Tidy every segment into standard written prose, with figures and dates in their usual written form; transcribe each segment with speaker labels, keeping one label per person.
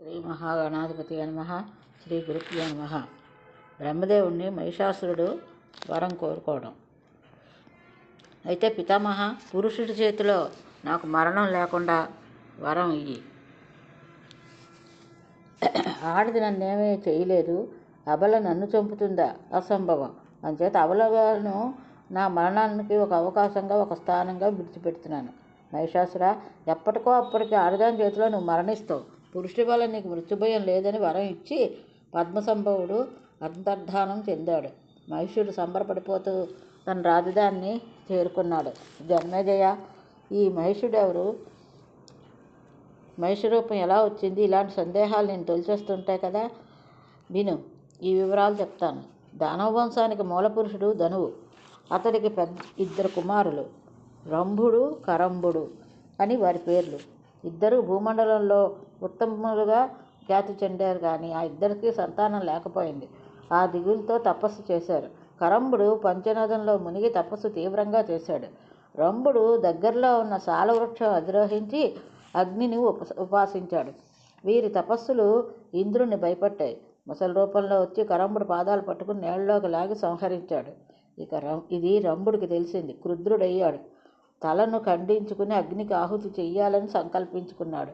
Speaker 1: శ్రీ మహాగణాధిపతి నమః. శ్రీ గురుభ్యో నమః. బ్రహ్మదేవుణ్ణి మహిషాసురుడు వరం కోరుకోవడం. అయితే పితామహ, పురుషుడి చేతిలో నాకు మరణం లేకుండా వరం ఇయ్యి. ఆడది నన్నేమీ చేయలేదు, అబల నన్ను చంపుతుందా? అసంభవం. అందుచేత అబలను నా మరణానికి ఒక అవకాశంగా, ఒక స్థానంగా విడిచిపెడుతున్నాను. మహిషాసుర, ఎప్పటికో అప్పటికి ఆడదాని చేతిలో నువ్వు మరణిస్తావు. పురుషుడి వల్ల నీకు మృత్యుభయం లేదని వరం ఇచ్చి పద్మసంభవుడు అంతర్ధానం చెందాడు. మహిషుడు సంబరపడిపోతూ తన రాజధానిని చేరుకున్నాడు. జన్మేజయ, ఈ మహిషుడు ఎవరు? మహిష రూపం ఎలా వచ్చింది? ఇలాంటి సందేహాలు నేను తొలిచేస్తుంటాయి కదా. విను, ఈ వివరాలు చెప్తాను. దానవ వంశానికి మూలపురుషుడు ధనువు. అతడికి ఇద్దరు కుమారులు, రంభుడు, కరంభుడు అని వారి పేర్లు. ఇద్దరు భూమండలంలో ఉత్తములుగా ఖ్యాతి చెందారు, కానీ ఆ ఇద్దరికీ సంతానం లేకపోయింది. ఆ దిగులతో తపస్సు చేశారు. కరంభుడు పంచనదంలో మునిగి తపస్సు తీవ్రంగా చేశాడు. రంభుడు దగ్గరలో ఉన్న సాలవృక్షం అధిరోహించి అగ్నిని ఉపాసించాడు. వీరి తపస్సులు ఇంద్రుణ్ణి భయపట్టాయి. ముసలి రూపంలో వచ్చి కరంభుడు పాదాలు పట్టుకుని నీళ్ళలోకి లాగి సంహరించాడు. ఇది రంభుడికి తెలిసింది. క్రుద్ధుడయ్యాడు. తలను ఖండించుకుని అగ్నికి ఆహుతి చెయ్యాలని సంకల్పించుకున్నాడు.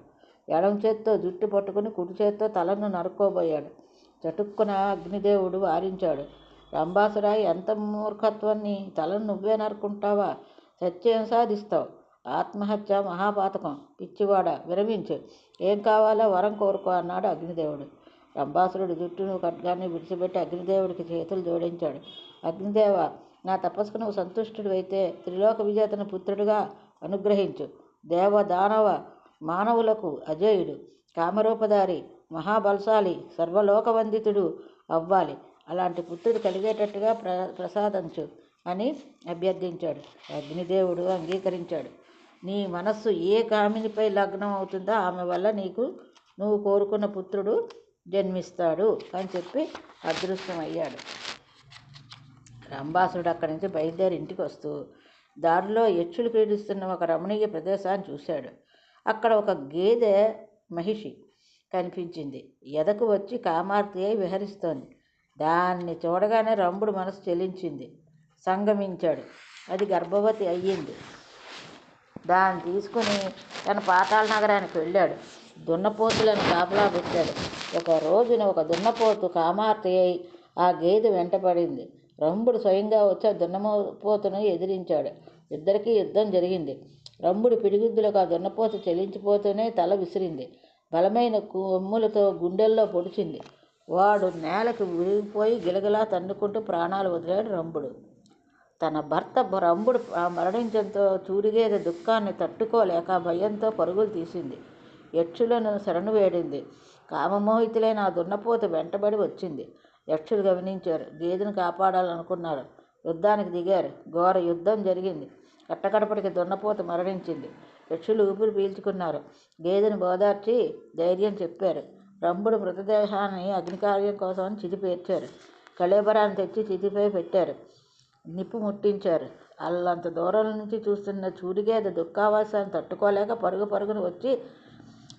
Speaker 1: ఎడమ చేత్తో జుట్టు పట్టుకుని కుడి చేత్తో తలను నరుక్కోబోయాడు. చటుక్కున అగ్నిదేవుడు వారించాడు. రంభాసుర, ఎంత మూర్ఖత్వాన్ని! తలను నువ్వే నరుక్కుంటావా? సత్యం సాధిస్తావు. ఆత్మహత్య మహాపాతకం. పిచ్చివాడ, విరమించు. ఏం కావాలో వరం కోరుకో అన్నాడు అగ్నిదేవుడు. రంభాసురుడు జుట్టును ఖడ్గాన్ని విడిచిపెట్టి అగ్నిదేవుడికి చేతులు జోడించాడు. అగ్నిదేవ, నా తపస్సుకు నువ్వు సంతుష్టుడు అయితే త్రిలోక విజేతను పుత్రుడిగా అనుగ్రహించు. దేవ దానవ మానవులకు అజేయుడు, కామరూపధారి, మహాబలశాలి, సర్వలోకవందితుడు అవ్వాలి. అలాంటి పుత్రుడు కలిగేటట్టుగా ప్రసాదించు అని అభ్యర్థించాడు. అగ్నిదేవుడు అంగీకరించాడు. నీ మనస్సు ఏ కామినిపై లగ్నం అవుతుందో ఆమె వల్ల నువ్వు కోరుకున్న పుత్రుడు జన్మిస్తాడు అని చెప్పి అదృశ్యమయ్యాడు. రంభాసురుడు అక్కడి నుంచి బయలుదేరి ఇంటికి వస్తూ దారిలో యక్షులు క్రీడిస్తున్న ఒక రమణీయ ప్రదేశాన్ని చూశాడు. అక్కడ ఒక గేదె మహిషి కనిపించింది. ఎదకు వచ్చి కామార్తి అయి విహరిస్తోంది. దాన్ని చూడగానే రంభుడు మనసు చెలించింది. సంగమించాడు. అది గర్భవతి అయ్యింది. దాన్ని తీసుకుని తన పాతాళ నగరానికి వెళ్ళాడు. దున్నపోతులను కాపలా పెట్టాడు. ఒక రోజున ఒక దున్నపోతు కామార్తి అయి ఆ గేదె వెంటపడింది. రంభుడు స్వయంగా వచ్చి ఆ దున్నపోతును ఎదిరించాడు. ఇద్దరికీ యుద్ధం జరిగింది. రంభుడి పిడిగుద్దులకు ఆ దున్నపోతు చెలించిపోతూనే తల విసిరింది. బలమైన కొమ్ములతో గుండెల్లో పొడిచింది. వాడు నేలకు విరిగిపోయి గిలగిలా తన్నుకుంటూ ప్రాణాలు వదిలాడు రంభుడు. తన భర్త రంభుడు మరణించడంతో చూరిగేద దుఃఖాన్ని తట్టుకోలేక భయంతో పరుగులు తీసింది. యక్షులను శరణు వేడింది. కామమోహితులైన ఆ దున్నపోతు వెంటబడి వచ్చింది. యక్షులు గమనించారు. గేదెను కాపాడాలనుకున్నారు. యుద్ధానికి దిగారు. ఘోర యుద్ధం జరిగింది. కట్టకడపటికి దున్నపోతు మరణించింది. యక్షులు ఊపిరి పీల్చుకున్నారు. గేదెను బోదార్చి ధైర్యం చెప్పారు. రంభుడు మృతదేహాన్ని అగ్నికార్యం కోసం చితి పేర్చారు. కళేబరాన్ని తెచ్చి చితిపై పెట్టారు. నిప్పు ముట్టించారు. అల్లంత దూరం నుంచి చూస్తున్న చూరిగేద దుఃఖావాసాన్ని తట్టుకోలేక పరుగున వచ్చి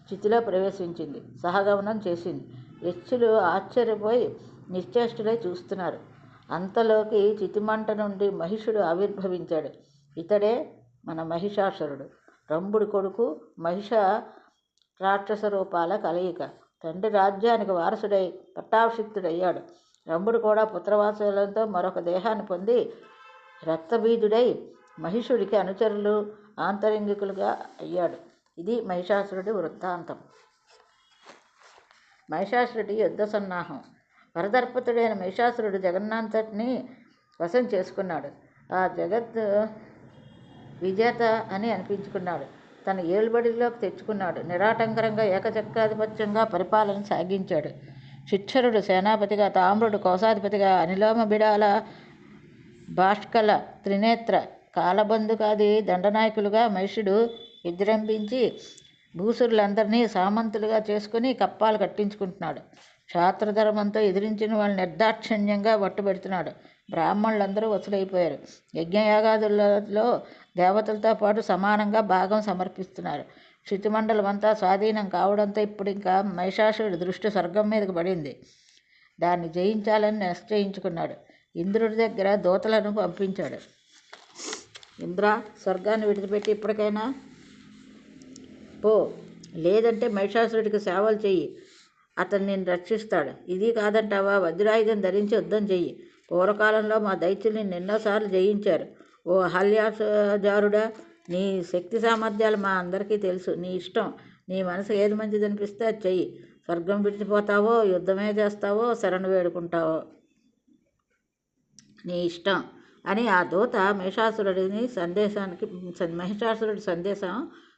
Speaker 1: చితిలో ప్రవేశించింది. సహగమనం చేసింది. యక్షులు ఆశ్చర్యపోయి నిశ్చేష్టులై చూస్తున్నారు. అంతలోకి చితిమంట నుండి మహిషుడు ఆవిర్భవించాడు. ఇతడే మన మహిషాసురుడు. రంభుడి కొడుకు. మహిష రాక్షస రూపాల కలయిక. తండ్రి రాజ్యానికి వారసుడై పట్టాభిషిక్తుడయ్యాడు. రంభుడు కూడా పుత్రవాత్సల్యంతో మరొక దేహాన్ని పొంది రక్తబీజుడై మహిషుడికి అనుచరులు, ఆంతరంగికులుగా అయ్యాడు. ఇది మహిషాసురుడి వృత్తాంతం. మహిషాసురుడి యుద్ధ సన్నాహం. వరదర్పతుడైన మహిషాసురుడు జగన్నంతటిని వశం చేసుకున్నాడు. ఆ జగత్ విజేత అని అనిపించుకున్నాడు. తన ఏలుబడిలోకి తెచ్చుకున్నాడు. నిరాటంకరంగా ఏకచక్రాధిపత్యంగా పరిపాలన సాగించాడు. శిక్షరుడు సేనాపతిగా, తామ్రుడు కోశాధిపతిగా, అనిలోమ బిడాల, భాష్కల, త్రినేత్ర, కాలబంధుకాది దండనాయకులుగా మహిషుడు విజృంభించి భూసురులందరినీ సామంతులుగా చేసుకుని కప్పాలు కట్టించుకుంటున్నాడు. క్షాత్రధర్మంతో ఎదిరించిన వాళ్ళని నిర్దాక్షిణ్యంగా పట్టుబెడుతున్నాడు. బ్రాహ్మణులందరూ వసూలైపోయారు. యజ్ఞయాగాదులలో దేవతలతో పాటు సమానంగా భాగం సమర్పిస్తున్నారు. క్షితిమండలం అంతా స్వాధీనం కావడంతో ఇప్పుడు ఇంకా మహిషాసురుడి దృష్టి స్వర్గం మీదకి పడింది. దాన్ని జయించాలని నిశ్చయించుకున్నాడు. ఇంద్రుడి దగ్గర దూతలను పంపించాడు. ఇంద్ర, స్వర్గాన్ని విడిచిపెట్టి ఇప్పటికైనా పో, లేదంటే మహిషాసురుడికి సేవలు చెయ్యి, అతను నిన్ను రక్షిస్తాడు. ఇది కాదంటావా, వజ్రాయుధం ధరించి యుద్ధం చెయ్యి. పూర్వకాలంలో మా దైత్యుల్ని ఎన్నోసార్లు జయించారు. ఓ అహల్యాజారుడా, నీ శక్తి సామర్థ్యాలు మా అందరికీ తెలుసు. నీ ఇష్టం. నీ మనసు ఏది మంచిది అనిపిస్తే అది చెయ్యి. స్వర్గం విడిచిపోతావో, యుద్ధమే చేస్తావో, శరణు వేడుకుంటావో నీ ఇష్టం అని ఆ దూత మహిషాసురుడి సందేశం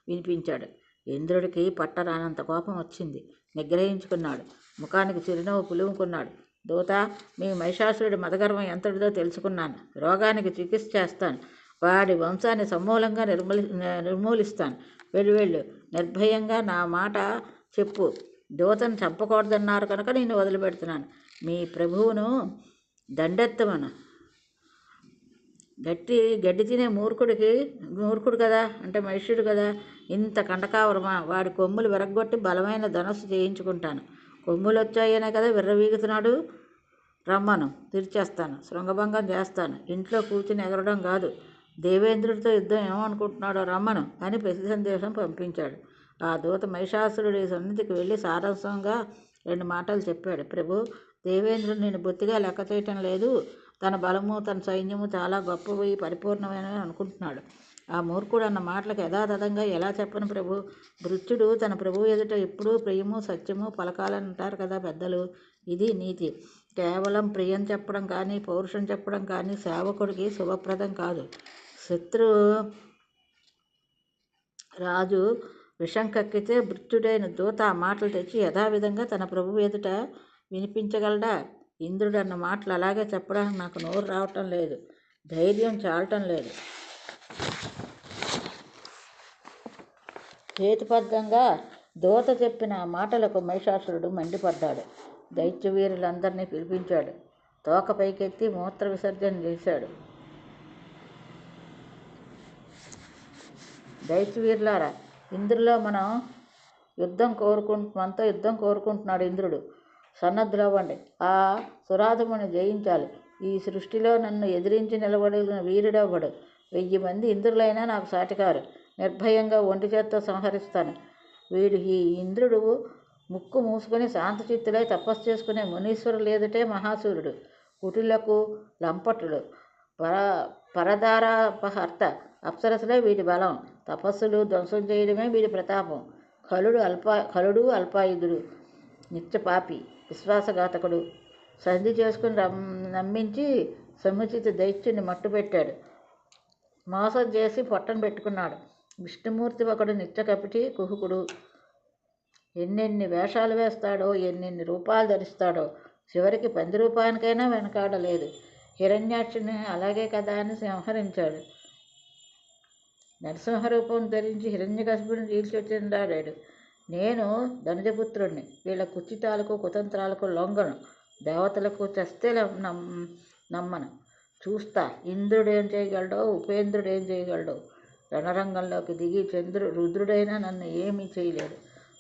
Speaker 1: వినిపించాడు. ఇంద్రుడికి పట్టరానంత కోపం వచ్చింది. నిగ్రహించుకున్నాడు. ముఖానికి చిరునవ్వు పులుముకున్నాడు. దూత, మీ మహిషాసురుడి మదగర్వం ఎంతటిదో తెలుసుకున్నాను. రోగానికి చికిత్స చేస్తాను. వాడి వంశాన్ని సమూలంగా నిర్మూలిస్తాను. వెళ్ళు, నిర్భయంగా నా మాట చెప్పు. దూతను చంపకూడదన్నారు కనుక నేను వదిలిపెడుతున్నాను. మీ ప్రభువును దండెత్తమను. గడ్డి తినే మూర్ఖుడు కదా, అంటే మహిషుడు కదా, ఇంత కండకావరమా? వాడి కొమ్ములు విరగ్గొట్టి బలమైన ధనస్సు చేయించుకుంటాను. కొమ్ములు వచ్చాయనే కదా విర్రవీగుతున్నాడు. రమ్మను, తీర్చేస్తాను, శృంగభంగం చేస్తాను. ఇంట్లో కూర్చుని ఎగరడం కాదు. దేవేంద్రుడితో యుద్ధం ఏమనుకుంటున్నాడో రమ్మను అని ప్రతి సందేశం పంపించాడు. ఆ దూత మహిషాసురుడి సన్నిధికి వెళ్ళి సారాంశంగా 2 మాటలు చెప్పాడు. ప్రభు, దేవేంద్రుడు నేను బొత్తిగా లెక్క చేయటం లేదు. తన బలము, తన సైన్యము చాలా గొప్పవి, పరిపూర్ణమైనవి అనుకుంటున్నాడు. ఆ మూర్ఖుడు అన్న మాటలకు యథాతథంగా ఎలా చెప్పను ప్రభు? భృత్యుడు తన ప్రభు ఎదుట ఎప్పుడూ ప్రియము, సత్యము పలకాలని అంటారు కదా పెద్దలు. ఇది నీతి. కేవలం ప్రియం చెప్పడం కానీ, పౌరుషం చెప్పడం కానీ సేవకుడికి శుభప్రదం కాదు. శత్రు రాజు విషం కక్కితే భృత్యుడైన దూత ఆ మాటలు తెచ్చి యథావిధంగా తన ప్రభు ఎదుట వినిపించగలడా? ఇంద్రుడు అన్న మాటలు అలాగే చెప్పడానికి నాకు నోరు రావటం లేదు, ధైర్యం చాలటం లేదు. హేతుబద్ధంగా దూత చెప్పిన ఆ మాటలకు మహిషాసురుడు మండిపడ్డాడు. దైత్యవీరులందరినీ పిలిపించాడు. తోక పైకెత్తి మూత్ర విసర్జన చేశాడు. దైత్యవీరులారా, ఇంద్రులో మనతో యుద్ధం కోరుకుంటున్నాడు ఇంద్రుడు. సన్నద్ధులవ్వండి. ఆ సురాధముని జయించాలి. ఈ సృష్టిలో నన్ను ఎదిరించి నిలబడిన వీరుడెవ్వడు. 1000 మంది ఇంద్రులైనా నాకు సాటికారు. నిర్భయంగా ఒంటి చేత్తో సంహరిస్తాను. ఈ ఇంద్రుడు ముక్కు మూసుకొని శాంతచిత్తులై తపస్సు చేసుకునే మునీశ్వరులు ఎదుటే మహాసూరుడు. కుటిలకు లంపటుడు, పరదారాపహర్త అప్సరసలే వీడి బలం. తపస్సులు ధ్వంసం చేయడమే వీడి ప్రతాపం. ఖలుడు అల్పాయుధుడు, నిత్యపాపి, విశ్వాసఘాతకుడు. సంధి చేసుకుని నమ్మించి సముచిత దైత్యుని మట్టుపెట్టాడు. మోసం చేసి పొట్టను పెట్టుకున్నాడు. విష్ణుమూర్తి ఒకడు నిత్య కపిటి, కుహుకుడు. ఎన్నెన్ని వేషాలు వేస్తాడో, ఎన్నెన్ని రూపాలు ధరిస్తాడో. చివరికి 10 రూపాయలకైనా వెనకాడలేదు. హిరణ్యాక్షుని అలాగే కదా అని సంహరించాడు. నరసింహరూపం ధరించి హిరణ్యకశిపుని చీల్చొచ్చిందాడాడు. నేను ధనుజపుత్రుడిని. వీళ్ళ కుచితాలకు కుతంత్రాలకు లొంగను. దేవతలకు చస్తే నమ్మను. చూస్తా ఇంద్రుడు ఏం చేయగలడో, ఉపేంద్రుడు ఏం చేయగలడో. రణరంగంలోకి దిగి రుద్రుడైనా నన్ను ఏమీ చేయలేడు.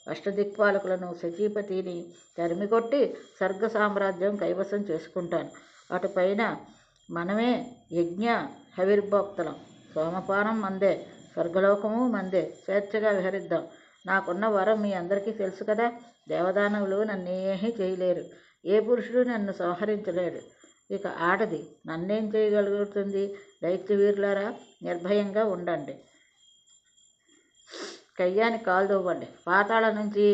Speaker 1: అష్టదిక్పాలకులను, శచీపతిని తరిమికొట్టి స్వర్గ సామ్రాజ్యం కైవసం చేసుకుంటాను. అటుపైన మనమే యజ్ఞ హవిర్భోక్తలం. సోమపానం మందే, స్వర్గలోకము మందే. స్వేచ్ఛగా విహరిద్దాం. నాకున్న వరం మీ అందరికీ తెలుసు కదా. దేవదానవులు నన్నేమీ చేయలేరు. ఏ పురుషుడు నన్ను సంహరించలేడు. ఇక ఆడది నన్నేం చేయగలుగుతుంది? దైత్యవీరులారా, నిర్భయంగా ఉండండి. కయ్యానికి కాలు దువ్వండి. పాతాళ నుంచి,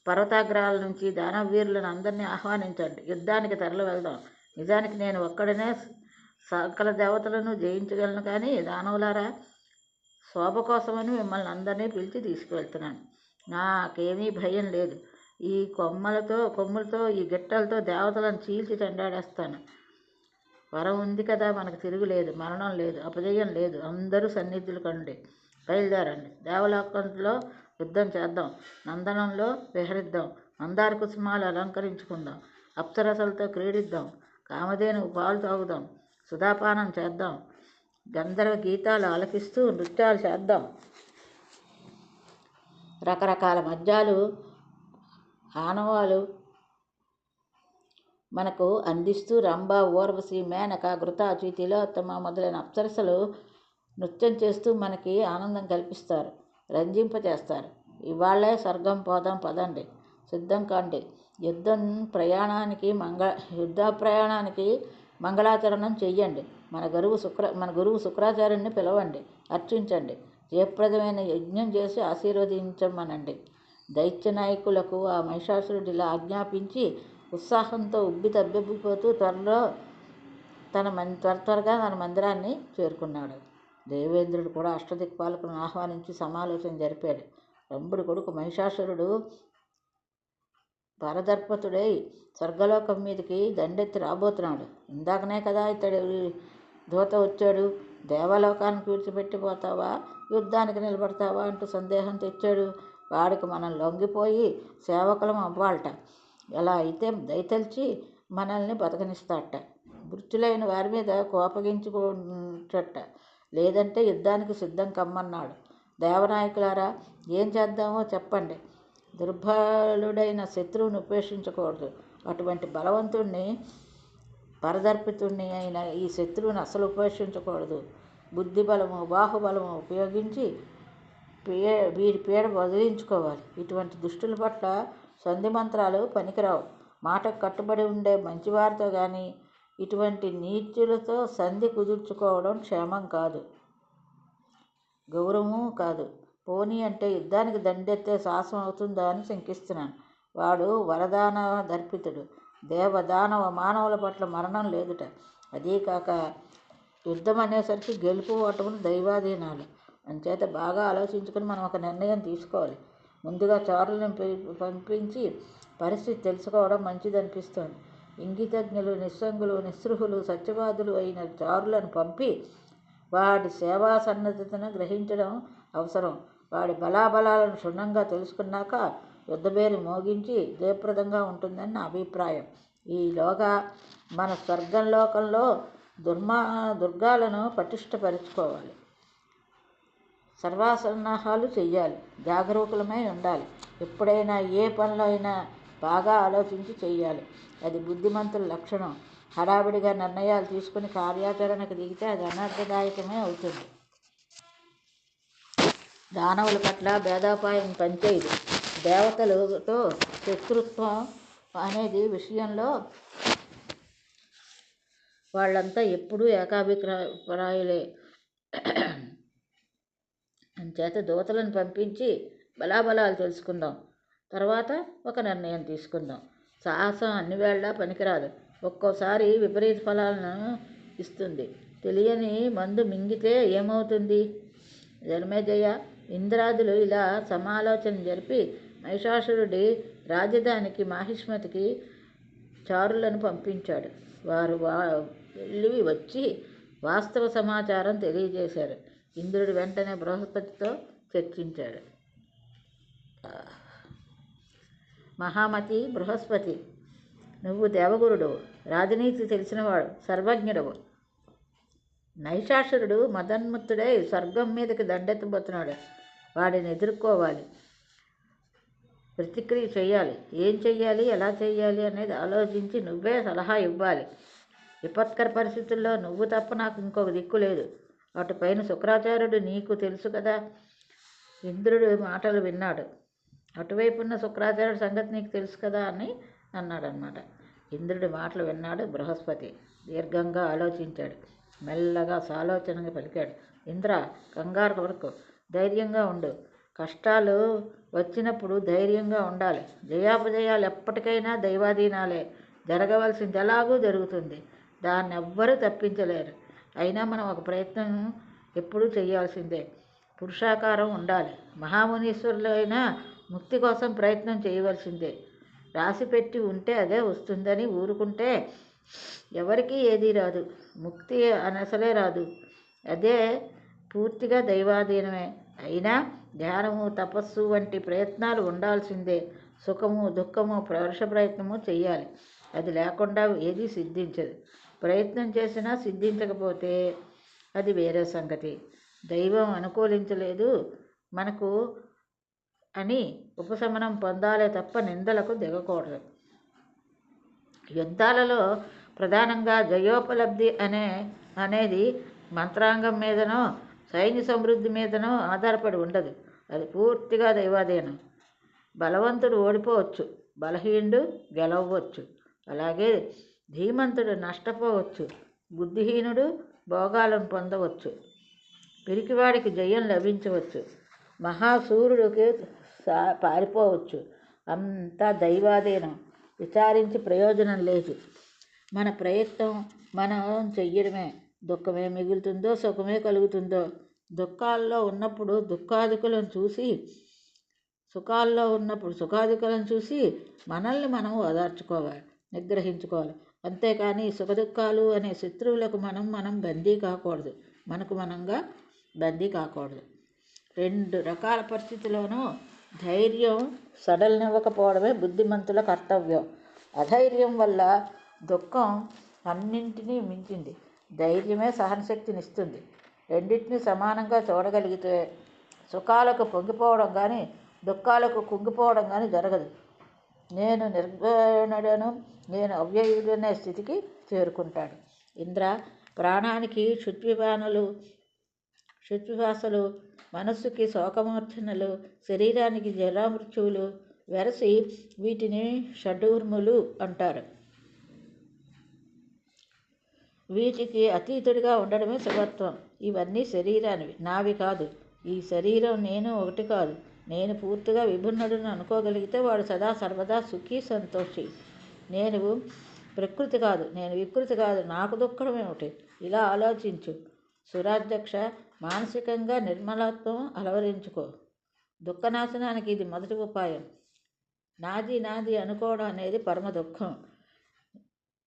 Speaker 1: పర్వతాగ్రాల నుంచి దానవీరులను అందరినీ ఆహ్వానించండి. యుద్ధానికి తరలి వెళ్దాం. నిజానికి నేను ఒక్కడనే సకల దేవతలను జయించగలను. కానీ దానవులారా, శోభ కోసమని మిమ్మల్ని అందరినీ పిలిచి తీసుకువెళ్తున్నాను. నాకేమీ భయం లేదు. ఈ కొమ్ములతో ఈ గిట్టలతో దేవతలను చీల్చి చెండాడేస్తాను. వరం ఉంది కదా, మనకు తిరుగులేదు, మరణం లేదు, అపజయం లేదు. అందరూ సన్నిధులు కండి, బయలుదేరండి. దేవలోకంలో యుద్ధం చేద్దాం. నందనంలో విహరిద్దాం. మందార కుసుమాలు అలంకరించుకుందాం. అప్సరసలతో క్రీడిద్దాం. కామధేనువు పాలు తాగుదాం. సుధాపానం చేద్దాం. గంధర్వ గీతాలు ఆలపిస్తూ నృత్యాలు చేద్దాం. రకరకాల మద్యాలు, ఆనవాలు మనకు అందిస్తూ రంభ, ఊర్వశి, మేనక, ఘృతాచి, తిలోత్తమ మొదలైన అప్సరసలు నృత్యం చేస్తూ మనకి ఆనందం కల్పిస్తారు, రంజింపచేస్తారు. ఇవాళే స్వర్గం పోదాం పదండి, సిద్ధం కాండి. యుద్ధ ప్రయాణానికి మంగళాచరణం చెయ్యండి. మన గురువు శుక్రాచార్యుని పిలవండి, అర్చించండి, జయప్రదమైన యజ్ఞం చేసి ఆశీర్వదించమనండి. దైత్య నాయకులకు ఆ మహిషాసురుడు ఇలా ఆజ్ఞాపించి ఉత్సాహంతో తబ్బిబ్బిపోతూ త్వరగా తన మందిరాన్ని చేరుకున్నాడు. దేవేంద్రుడు కూడా అష్టదిక్పాలకులను ఆహ్వానించి సమాలోచన జరిపాడు. రంభుడి కొడుకు మహిషాసురుడు పరదర్పతుడై స్వర్గలోకం మీదకి దండెత్తి రాబోతున్నాడు. ఇందాకనే కదా ఇతడు దూత వచ్చాడు. దేవలోకానికి విడిచిపెట్టిపోతావా, యుద్ధానికి నిలబడతావా అంటూ సందేహం తెచ్చాడు. వాడికి మనం లొంగిపోయి సేవకులం అవ్వాలట. ఎలా అయితే దయతలిచి మనల్ని బతకనిస్తాడట. మృత్యులైన వారి మీద కోపగించుకోటట. లేదంటే యుద్ధానికి సిద్ధం కమ్మన్నాడు. దేవనాయకులారా, ఏం చేద్దామో చెప్పండి. దుర్బలుడైన శత్రువుని ఉపేక్షించకూడదు. అటువంటి బలవంతుణ్ణి, పరదర్పితుణ్ణి అయిన ఈ శత్రువుని అసలు ఉపేక్షించకూడదు. బుద్ధిబలము, బాహుబలము ఉపయోగించి వీరి పీడ వదిలించుకోవాలి. ఇటువంటి దుష్టుల పట్ల సంధి మంత్రాలు పనికిరావు. మాటకు కట్టుబడి ఉండే మంచివారితో కానీ ఇటువంటి నీచులతో సంధి కుదుర్చుకోవడం క్షేమం కాదు, గౌరవము కాదు. పోనీ అంటే యుద్ధానికి దండెత్తే సాహసం అవుతుందా అని శంకిస్తున్నాను. వాడు వరదానవ దర్పితుడు. దేవదానవ మానవుల పట్ల మరణం లేదుట. అదీకాక యుద్ధం అనేసరికి గెలుపు ఓటములు దైవాధీనాలు. అంచేత బాగా ఆలోచించుకుని మనం ఒక నిర్ణయం తీసుకోవాలి. ముందుగా చారులను పంపించి పరిస్థితి తెలుసుకోవడం మంచిదనిపిస్తోంది. ఇంగితజ్ఞులు, నిస్సంగులు, నిస్పృహులు, సత్యవాదులు అయిన చారులను పంపి వాడి సేవా సన్నద్ధతను గ్రహించడం అవసరం. వాడి బలాబలాలను క్షుణ్ణంగా తెలుసుకున్నాక యుద్ధబేరి మోగించి జయప్రదంగా ఉంటుందని నా అభిప్రాయం. ఈలోగా మన స్వర్గంలోకంలో దుర్గాలను పటిష్టపరుచుకోవాలి. సర్వసన్నాహాలు చెయ్యాలి. జాగరూకులమై ఉండాలి. ఎప్పుడైనా ఏ పనిలో అయినా బాగా ఆలోచించి చెయ్యాలి. అది బుద్ధిమంతుల లక్షణం. హడావిడిగా నిర్ణయాలు తీసుకుని కార్యాచరణకు దిగితే అది అనర్థదాయకమే అవుతుంది. దానవుల పట్ల భేదాపాయం పనిచేయదు. దేవతలతో శత్రుత్వం అనేది విషయంలో వాళ్ళంతా ఎప్పుడూ ఏకాభిప్రాయులే. అంచేత దూతలను పంపించి బలాబలాలు తెలుసుకుందాం. తర్వాత ఒక నిర్ణయం తీసుకుందాం. సాహసం అన్ని వేళలా పనికిరాదు. ఒక్కోసారి విపరీత ఫలాలను ఇస్తుంది. తెలియని మందు మింగితే ఏమవుతుంది? జనమేజయ, ఇంద్రాదులు ఇలా సమాలోచన జరిపి మహిషాసురుడి రాజధానికి మాహిష్మతికి చారులను పంపించాడు. వారు వెళ్ళి వచ్చి వాస్తవ సమాచారం తెలియజేశారు. ఇంద్రుడు వెంటనే బృహస్పతితో చర్చించాడు. మహామతి బృహస్పతి, నువ్వు దేవగురుడువు, రాజనీతి తెలిసినవాడు, సర్వజ్ఞుడవు. నైషాసురుడు మదన్ముక్తుడై స్వర్గం మీదకి దండెత్తబోతున్నాడు. వాడిని ఎదుర్కోవాలి, ప్రతిక్రియ చేయాలి. ఏం చెయ్యాలి, ఎలా చెయ్యాలి అనేది ఆలోచించి నువ్వే సలహా ఇవ్వాలి. విపత్కర పరిస్థితుల్లో నువ్వు తప్ప నాకు ఇంకొక దిక్కు లేదు. అటుపైన శుక్రాచార్యుడు నీకు తెలుసు కదా. ఇంద్రుడు మాటలు విన్నాడు. అటువైపున్న శుక్రాచార్యుడి సంగతి నీకు తెలుసు కదా అని అన్నాడనమాట. ఇంద్రుడి మాటలు విన్నాడు బృహస్పతి. దీర్ఘంగా ఆలోచించాడు. మెల్లగా సాలోచనగా పలికాడు. ఇంద్ర, కంగారు పడకు, ధైర్యంగా ఉండు. కష్టాలు వచ్చినప్పుడు ధైర్యంగా ఉండాలి. జయాపజయాలు ఎప్పటికైనా దైవాధీనాలే. జరగవలసింది ఎలాగూ జరుగుతుంది. దాన్ని ఎవ్వరూ తప్పించలేరు. అయినా మనం ఒక ప్రయత్నం ఎప్పుడూ చేయాల్సిందే. పురుషాకారం ఉండాలి. మహామునీశ్వరులైనా ముక్తి కోసం ప్రయత్నం చేయవలసిందే. రాసిపెట్టి ఉంటే అదే వస్తుందని ఊరుకుంటే ఎవరికీ ఏదీ రాదు. ముక్తి అనసలే రాదు. అదే పూర్తిగా దైవాధీనమే. అయినా ధ్యానము, తపస్సు వంటి ప్రయత్నాలు ఉండాల్సిందే. సుఖము, దుఃఖము, పరుష ప్రయత్నము చెయ్యాలి. అది లేకుండా ఏదీ సిద్ధించదు. ప్రయత్నం చేసినా సిద్ధించకపోతే అది వేరే సంగతి. దైవం అనుకూలించలేదు మనకు అని ఉపశమనం పొందాలే తప్ప నిందలకు దిగకూడదు. యుద్ధాలలో ప్రధానంగా జయోపలబ్ధి అనేది మంత్రాంగం మీదనో సైన్య సమృద్ధి మీదనో ఆధారపడి ఉండదు. అది పూర్తిగా దైవాధీనం. బలవంతుడు ఓడిపోవచ్చు, బలహీనుడు గెలవచ్చు. అలాగే ధీమంతుడు నష్టపోవచ్చు, బుద్ధిహీనుడు భోగాలను పొందవచ్చు. పిరికివాడికి జయం లభించవచ్చు, మహాసూరుడికి పారిపోవచ్చు. అంతా దైవాధీనం. విచారించి ప్రయోజనం లేదు. మన ప్రయత్నం మనం చెయ్యడమే. దుఃఖమే మిగులుతుందో సుఖమే కలుగుతుందో. దుఃఖాల్లో ఉన్నప్పుడు దుఃఖాదికులను చూసి, సుఖాల్లో ఉన్నప్పుడు సుఖాదికులను చూసి మనల్ని మనం ఓదార్చుకోవాలి, నిగ్రహించుకోవాలి. అంతేకాని సుఖదుఖాలు అనే శత్రువులకు మనం బందీ కాకూడదు, మనకు మనంగా బందీ కాకూడదు. 2 రకాల పరిస్థితుల్లోనూ ధైర్యం సడలనివ్వకపోవడమే బుద్ధిమంతుల కర్తవ్యం. అధైర్యం వల్ల దుఃఖం అన్నింటినీ మించింది. ధైర్యమే సహనశక్తినిస్తుంది. రెండింటినీ సమానంగా చూడగలిగితే సుఖాలకు పొంగిపోవడం కానీ దుఃఖాలకు కుంగిపోవడం కానీ జరగదు. నేను నిర్గుణుడను, నేను అవ్యయుడనే స్థితికి చేరుకుంటాడు. ఇంద్ర, ప్రాణానికి క్షుత్పిపాసలు, మనస్సుకి శోకమూర్ఛనలు, శరీరానికి జరామృత్యువులు వెరసి వీటిని షడ్వర్ములు అంటారు. వీటికి అతీతుడిగా ఉండడమే శుభత్వం. ఇవన్నీ శరీరానివి, నావి కాదు. ఈ శరీరం నేను ఒకటి కాదు. నేను పూర్తిగా విభిన్నుడని అనుకోగలిగితే వాడు సదా సర్వదా సుఖీ సంతోషి. నేను ప్రకృతి కాదు, నేను వికృతి కాదు, నాకు దుఃఖం ఏమిటి? ఇలా ఆలోచించు. సురాధ్యక్ష, మానసికంగా నిర్మలత్వం అలవరించుకో. దుఃఖనాశనానికి ఇది మొదటి ఉపాయం. నాది నాది అనుకోవడం అనేది పరమ దుఃఖం.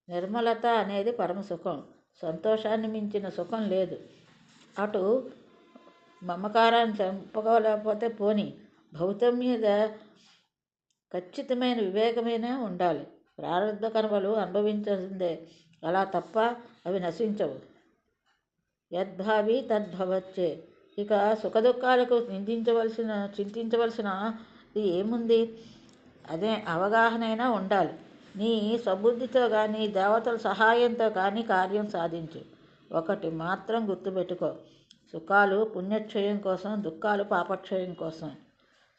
Speaker 1: నిర్మలత అనేది పరమ సుఖం. సంతోషాన్ని మించిన సుఖం లేదు. అటు మమకారాన్ని చంపుకోలేకపోతే పోని, భౌతం మీద ఖచ్చితమైన వివేకమైనా ఉండాలి. ప్రారంధ కర్మలు అనుభవించాల్సిందే, అలా తప్ప అవి నశించవు. యద్భావి తద్భవచ్చే. ఇక సుఖదుఖాలకు చింతించవలసిన ఏముంది? అదే అవగాహనైనా ఉండాలి. నీ స్వబుద్ధితో కానీ దేవతల సహాయంతో కానీ కార్యం సాధించు. ఒకటి మాత్రం గుర్తుపెట్టుకో, సుఖాలు పుణ్యక్షయం కోసం, దుఃఖాలు పాపక్షయం కోసం.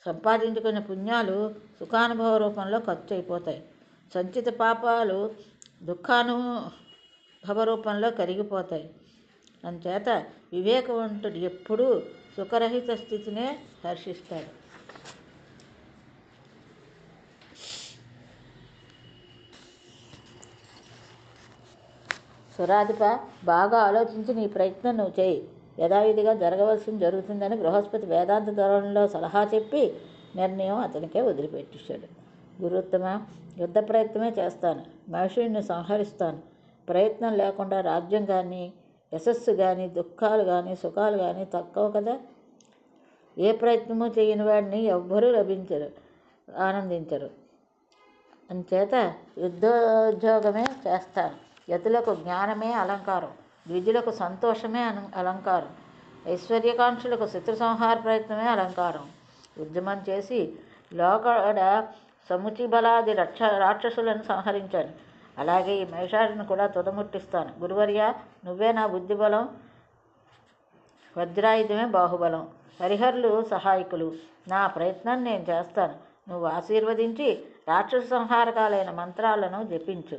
Speaker 1: సంపాదించుకునే పుణ్యాలు సుఖానుభవ రూపంలో ఖర్చు అయిపోతాయి. సంచిత పాపాలు దుఃఖానుభవ రూపంలో కరిగిపోతాయి. అందుచేత వివేకవంతుడు ఎప్పుడూ సుఖరహిత స్థితినే హర్షిస్తాడు. సురాధిప, బాగా ఆలోచించి నీ ప్రయత్నం నువ్వు చేయి. యథావిధిగా జరగవలసింది జరుగుతుందని బృహస్పతి వేదాంత ధోరణిలో సలహా చెప్పి నిర్ణయం అతనికే వదిలిపెట్టేశాడు. గురుత్తమ, యుద్ధ ప్రయత్నమే చేస్తాను, మహిషుడిని సంహరిస్తాను. ప్రయత్నం లేకుండా రాజ్యం కానీ యశస్సు కానీ దుఃఖాలు కానీ సుఖాలు కానీ తక్కువ కదా. ఏ ప్రయత్నము చేయని వాడిని ఎవ్వరూ ఆనందించరు. అంచేత యుద్ధోద్యోగమే చేస్తాను. యతులకు జ్ఞానమే అలంకారం, ద్విజులకు సంతోషమే అలంకారం, ఐశ్వర్యకాంక్షులకు శత్రు సంహార ప్రయత్నమే అలంకారం. ఉద్యమం చేసి లోకడ సముచి బలాది రాక్షసులను సంహరించాను. అలాగే ఈ మహిషాసుని కూడా తుదముట్టిస్తాను. గురువర్య, నువ్వే నా బుద్ధిబలం, వజ్రాయుధమే బాహుబలం, హరిహరులు సహాయకులు. నా ప్రయత్నం నేను చేస్తాను. నువ్వు ఆశీర్వదించి రాక్షస సంహారకాలైన మంత్రాలను జపించు.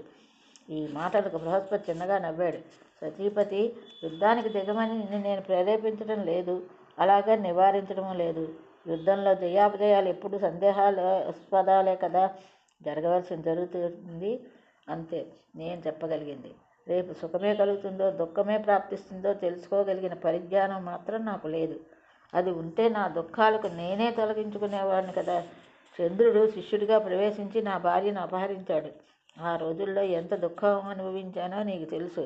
Speaker 1: ఈ మాటలకు బృహస్పతి చిన్నగా నవ్వాడు. సతీపతి, యుద్ధానికి దిగమని నేను ప్రేరేపించడం లేదు, అలాగే నివారించడం లేదు. యుద్ధంలో జయాపజయాలు ఎప్పుడు సందేహాస్పదాలే కదా. జరగవలసింది జరుగుతుంది, అంతే నేను చెప్పగలిగింది. రేపు సుఖమే కలుగుతుందో దుఃఖమే ప్రాప్తిస్తుందో తెలుసుకోగలిగిన పరిజ్ఞానం మాత్రం నాకు లేదు. అది ఉంటే నా దుఃఖాలకు నేనే తొలగించుకునేవాడిని కదా. చంద్రుడు శిష్యుడిగా ప్రవేశించి నా భార్యను అపహరించాడు. ఆ రోజుల్లో ఎంత దుఃఖం అనుభవించానో నీకు తెలుసు.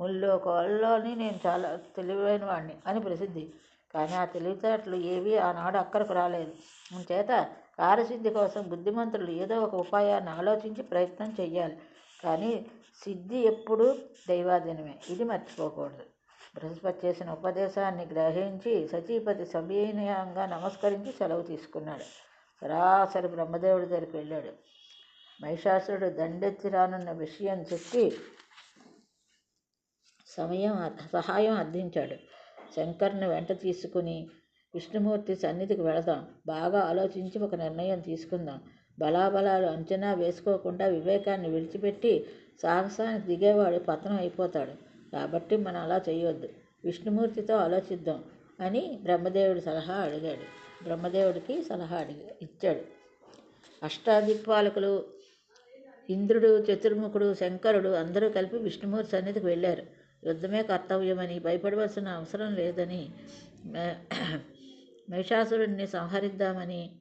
Speaker 1: ముల్లో కోళ్ళలోని నేను చాలా తెలివైన వాడిని అని ప్రసిద్ధి. కానీ ఆ తెలివితేటలు ఏవీ ఆనాడు అక్కరకు రాలేదు. చేత కార్యసిద్ధి కోసం బుద్ధిమంతులు ఏదో ఒక ఉపాయాన్ని ఆలోచించి ప్రయత్నం చెయ్యాలి. కానీ సిద్ధి ఎప్పుడూ దైవాధీనమే, ఇది మర్చిపోకూడదు. బృహస్పతి చేసిన ఉపదేశాన్ని గ్రహించి సతీపతి సవినయంగా నమస్కరించి సెలవు తీసుకున్నాడు. సరాసరి బ్రహ్మదేవుడి దగ్గరికి వెళ్ళాడు. మహిషాసురుడు దండెత్తి రానున్న విషయం చెప్పి సహాయం అర్థించాడు. శంకర్ని వెంట తీసుకుని విష్ణుమూర్తి సన్నిధికి వెళదాం. బాగా ఆలోచించి ఒక నిర్ణయం తీసుకుందాం. బలాబలాలు అంచనా వేసుకోకుండా వివేకాన్ని విడిచిపెట్టి సాహసానికి దిగేవాడు పతనం అయిపోతాడు. కాబట్టి మనం అలా చేయొద్దు. విష్ణుమూర్తితో ఆలోచిద్దాం అని బ్రహ్మదేవుడికి సలహా ఇచ్చాడు. అష్టాదిక్పాలకులు, ఇంద్రుడు, చతుర్ముఖుడు, శంకరుడు అందరూ కలిపి విష్ణుమూర్తి సన్నిధికి వెళ్ళారు. యుద్ధమే కర్తవ్యమని, భయపడవలసిన అవసరం లేదని, మహిషాసురుడిని సంహరిద్దామని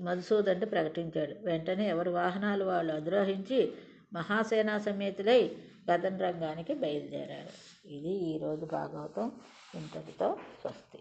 Speaker 1: మధుసూదనుడు ప్రకటించాడు. వెంటనే ఎవరి వాహనాలు వాళ్ళు అధిరోహించి మహాసేనా సమేతులై కథన రంగానికి బయలుదేరారు. ఇది ఈరోజు భాగవతం. ఇంతటితో స్వస్తి.